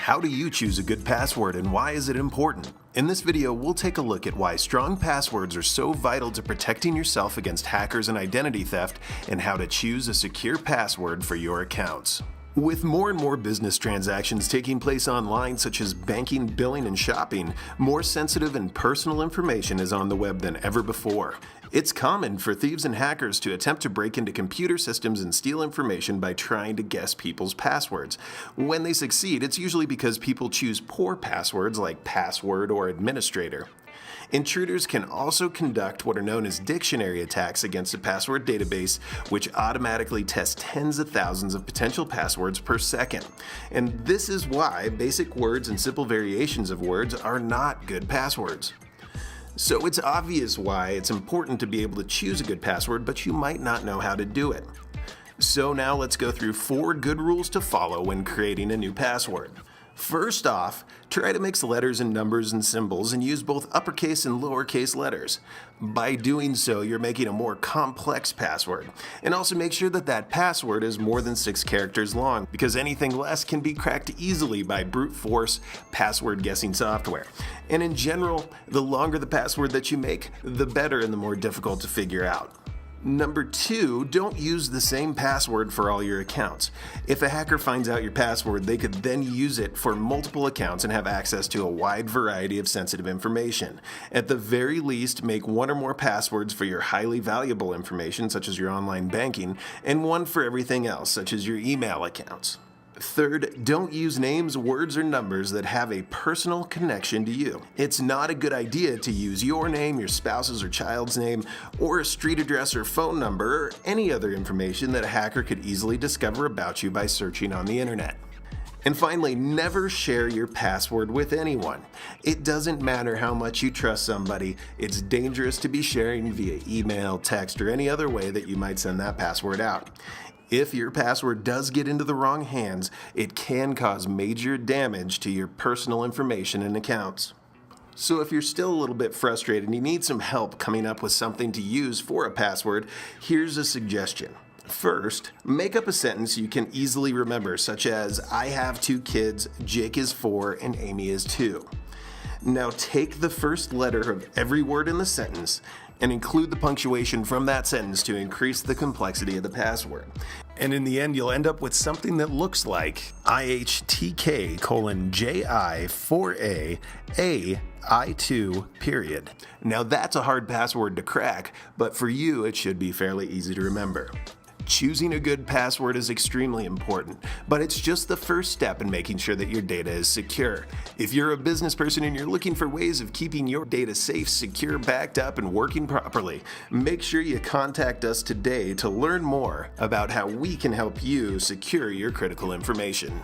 How do you choose a good password and why is it important? In this video, we'll take a look at why strong passwords are so vital to protecting yourself against hackers and identity theft, and how to choose a secure password for your accounts. With more and more business transactions taking place online, such as banking, billing, and shopping, more sensitive and personal information is on the web than ever before. It's common for thieves and hackers to attempt to break into computer systems and steal information by trying to guess people's passwords. When they succeed, it's usually because people choose poor passwords like password or administrator. Intruders can also conduct what are known as dictionary attacks against a password database, which automatically tests tens of thousands of potential passwords per second. And this is why basic words and simple variations of words are not good passwords. So it's obvious why it's important to be able to choose a good password, but you might not know how to do it. So now let's go through 4 good rules to follow when creating a new password. First off, try to mix letters and numbers and symbols and use both uppercase and lowercase letters. By doing so, you're making a more complex password. And also make sure that that password is more than 6 characters long, because anything less can be cracked easily by brute force password guessing software. And in general, the longer the password that you make, the better and the more difficult to figure out. Number 2, don't use the same password for all your accounts. If a hacker finds out your password, they could then use it for multiple accounts and have access to a wide variety of sensitive information. At the very least, make 1 or more passwords for your highly valuable information, such as your online banking, and 1 for everything else, such as your email accounts. Third, don't use names, words, or numbers that have a personal connection to you. It's not a good idea to use your name, your spouse's or child's name, or a street address or phone number, or any other information that a hacker could easily discover about you by searching on the internet. And finally, never share your password with anyone. It doesn't matter how much you trust somebody, it's dangerous to be sharing via email, text, or any other way that you might send that password out. If your password does get into the wrong hands, it can cause major damage to your personal information and accounts. So if you're still a little bit frustrated and you need some help coming up with something to use for a password, here's a suggestion. First, make up a sentence you can easily remember, such as, I have 2 kids, Jake is 4, and Amy is 2. Now take the first letter of every word in the sentence and include the punctuation from that sentence to increase the complexity of the password. And in the end, you'll end up with something that looks like IHTK:JI4A AI2 . Now that's a hard password to crack, but for you it should be fairly easy to remember. Choosing a good password is extremely important, but it's just the first step in making sure that your data is secure. If you're a business person and you're looking for ways of keeping your data safe, secure, backed up, and working properly, make sure you contact us today to learn more about how we can help you secure your critical information.